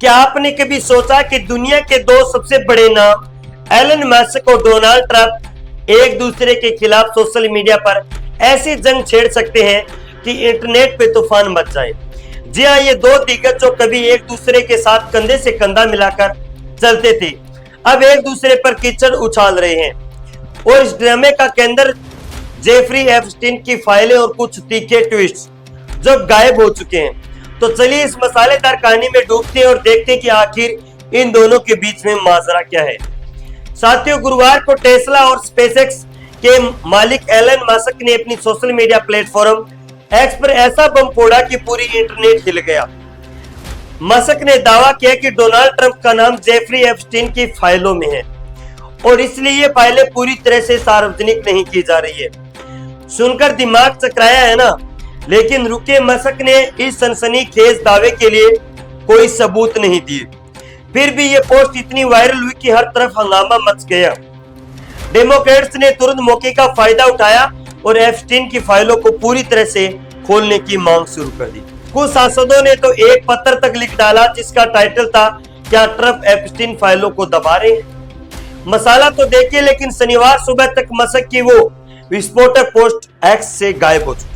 क्या आपने कभी सोचा कि दुनिया के दो सबसे बड़े नाम एलन मस्क और डोनाल्ड ट्रंप एक दूसरे के खिलाफ सोशल मीडिया पर ऐसी जंग छेड़ सकते हैं कि इंटरनेट पे तूफान मच जाए। जी हाँ, ये दो दिग्गज जो कभी एक दूसरे के साथ कंधे से कंधा मिलाकर चलते थे, अब एक दूसरे पर कीचड़ उछाल रहे हैं। और इस ड्रामे का केंद्र जेफरी एप्स्टीन की फाइलें और कुछ तीखे ट्विस्ट जो गायब हो चुके हैं। तो चलिए इस मसालेदार कहानी में डूबते हैं और देखते हैं कि आखिर इन दोनों के बीच में माजरा क्या है। साथियों, गुरुवार को टेस्ला और स्पेसएक्स के मालिक एलन मस्क ने अपनी सोशल मीडिया प्लेटफॉर्म एक्स पर ऐसा बम फोड़ा कि पूरी इंटरनेट हिल गया। मस्क ने दावा किया कि डोनाल्ड ट्रंप का नाम जेफरी एप्स्टीन की फाइलों में है और इसलिए ये फाइलें पूरी तरह से सार्वजनिक नहीं की जा रही है। सुनकर दिमाग चकराया है ना? लेकिन रुके, मस्क ने इस सनसनीखेज दावे के लिए कोई सबूत नहीं दिए। फिर भी ये पोस्ट इतनी वायरल हुई कि हर तरफ हंगामा मच गया। डेमोक्रेट्स ने तुरंत मौके का फायदा उठाया और एप्स्टीन की फाइलों को पूरी तरह से खोलने की मांग शुरू कर दी। कुछ सांसदों ने तो एक पत्र तक लिख डाला जिसका टाइटल था, क्या ट्रंप एप्स्टीन फाइलों को दबा रहे हैं? मसाला तो देखिए, लेकिन शनिवार सुबह तक मस्क की वो विस्फोटक पोस्ट एक्स से गायब हो चुकी है।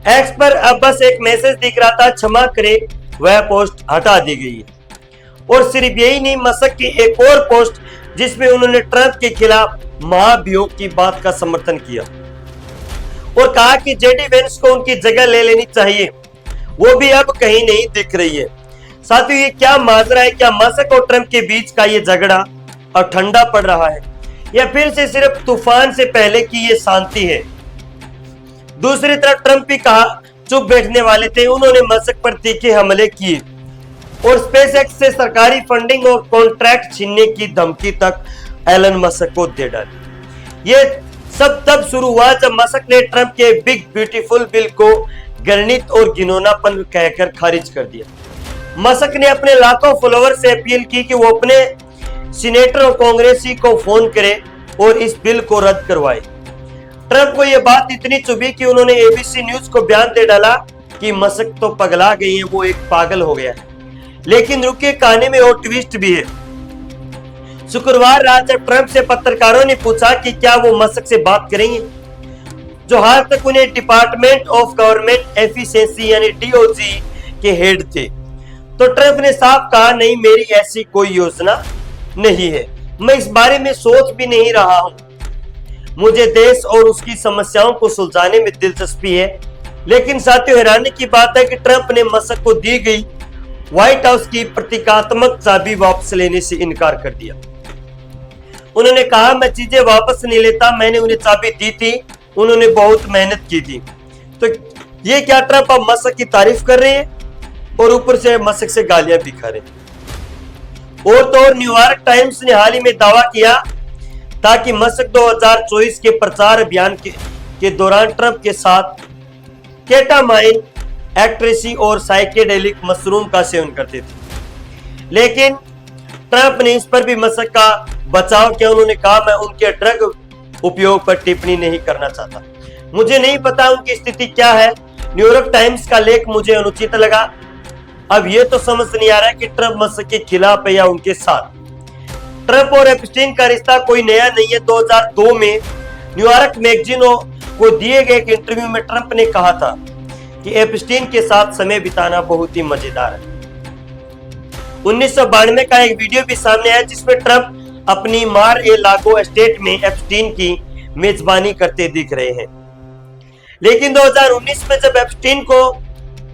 एक्स पर अब बस एक मैसेज दिख रहा था, क्षमा करें, वह पोस्ट हटा दी गई है। और सिर्फ यही नहीं, मस्क की एक और पोस्ट जिसमें उन्होंने ट्रंप के खिलाफ महाभियोग की बात का समर्थन किया और कहा कि जेडी वेंस को उनकी जगह ले लेनी चाहिए, वो भी अब कहीं नहीं दिख रही है। साथियों, ये क्या माजरा है? क्या मस्क और ट्रंप के बीच का ये झगड़ा और ठंडा पड़ रहा है या फिर से सिर्फ तूफान से पहले की ये शांति है? दूसरी तरफ ट्रंप भी कहा चुप बैठने वाले थे, उन्होंने मस्क पर तीखे हमले किए और स्पेसएक्स से सरकारी फंडिंग और कॉन्ट्रैक्ट छीनने की धमकी तक एलन मस्क को दे डाली। ये सब तब शुरू हुआ जब मस्क ने ट्रंप के बिग ब्यूटीफुल बिल को घृणित और घिनौनापन कहकर खारिज कर दिया। मस्क ने अपने लाखों फॉलोअर से अपील की कि वो अपने सीनेटर और कांग्रेसी को फोन करे और इस बिल को रद्द करवाए। ट्रंप को यह बात इतनी चुभी कि उन्होंने एबीसी न्यूज को बयान दे डाला कि मस्क तो पगला गई है, वो एक पागल हो गया है। लेकिन रुकिए, कहानी में और ट्विस्ट भी है। शुक्रवार रात जब ट्रंप से पत्रकारों ने पूछा कि क्या वो मस्क से बात करेंगे, जो हाल तक उन्हें डिपार्टमेंट ऑफ गवर्नमेंट एफिशिएंसी यानी डीओजी के हेड थे, तो ट्रंप ने साफ कहा, नहीं, मेरी ऐसी कोई योजना नहीं है, मैं इस बारे में सोच भी नहीं रहा हूं। मुझे देश और उसकी समस्याओं को सुलझाने में दिलचस्पी है। लेकिन साथियों, हैरानी की बात है कि ट्रंप ने मस्क को दी गई व्हाइट हाउस की प्रतीकात्मक चाबी वापस लेने से इनकार कर दिया। उन्होंने कहा, मैं चीजें वापस नहीं लेता, मैंने उन्हें चाबी दी थी, उन्होंने बहुत मेहनत की थी। तो ये क्या ट्रंप अब मस्क की तारीफ कर रहे हैं और ऊपर से मस्क से गालियां भी खा रहे हैं। और तो और न्यूयॉर्क टाइम्स ने हाल ही में दावा किया ताकि मस्क 2024 के प्रचार अभियान के दौरान ट्रंप के साथ केटामाइन, एक्ट्रेसी और साइकेडेलिक मशरूम का सेवन करते थे। लेकिन ट्रंप ने इस पर भी मस्क का बचाव किया। उन्होंने कहा, मैं उनके ड्रग उपयोग पर टिप्पणी नहीं करना चाहता, मुझे नहीं पता उनकी स्थिति क्या है। न्यूयॉर्क टाइम्स का लेख मुझे अनुचित लगा। अब यह तो समझ नहीं आ रहा है कि ट्रंप मस्क के खिलाफ है या उनके साथ। ट्रंप और एप्स्टीन का रिश्ता कोई नया नहीं है। 2002 में न्यूयॉर्क मैगजीन को दिए गए एक इंटरव्यू में ट्रंप ने कहा था कि एप्स्टीन के साथ समय बिताना बहुत ही मजेदार है। 1992 का एक वीडियो भी सामने आया जिसमें ट्रंप अपनी मार ए लागो एस्टेट में एप्स्टीन की मेजबानी करते दिख रहे हैं। लेकिन 2019 में जब एप्स्टीन को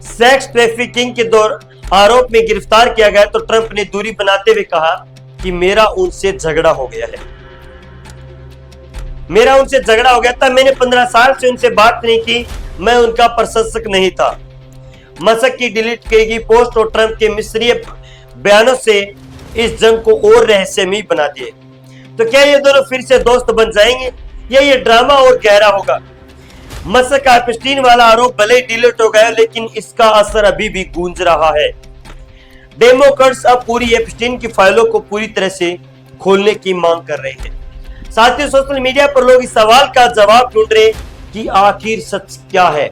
सेक्स ट्रैफिकिंग के आरोप में गिरफ्तार किया गया तो ट्रंप ने दूरी बनाते हुए कहा कि मेरा उनसे झगड़ा हो गया है, मेरा उनसे झगड़ा हो गया था, मैंने 15 साल से उनसे बात नहीं की, मैं उनका प्रशंसक नहीं था। मस्क की डिलीट की गई पोस्ट और ट्रंप के मिस्रीय बयानों से इस जंग को और रहस्यमयी बना दिए। तो क्या ये दोनों फिर से दोस्त बन जाएंगे या ये ड्रामा और गहरा होगा? मस्क का एप्स्टीन वाला आरोप भले ही डिलीट हो गया, लेकिन इसका असर अभी भी गूंज रहा है। डेमोक्रेट्स अब पूरी एप्स्टीन की फाइलों को पूरी तरह से खोलने की मांग कर रहे हैं। साथ ही सोशल मीडिया पर लोग इस सवाल का जवाब ढूंढ रहे कि आखिर सच क्या है।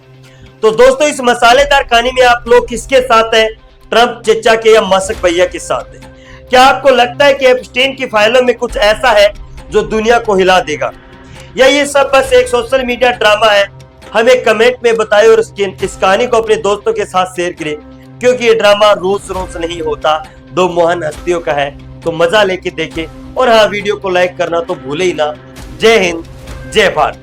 तो दोस्तों, इस मसालेदार कहानी में आप लोग किसके साथ हैं ट्रंप चचा के या मस्क भैया के साथ है। क्या आपको लगता है कि एप्स्टीन की फाइलों में कुछ ऐसा है जो दुनिया को हिला देगा, या ये सब बस एक सोशल मीडिया ड्रामा है? हमें कमेंट में बताएं और इस कहानी को अपने दोस्तों के साथ शेयर करें, क्योंकि ये ड्रामा रोज रोज नहीं होता, दो महान हस्तियों का है। तो मजा लेके देखें, और हाँ, वीडियो को लाइक करना तो भूले ही ना। जय हिंद, जय भारत।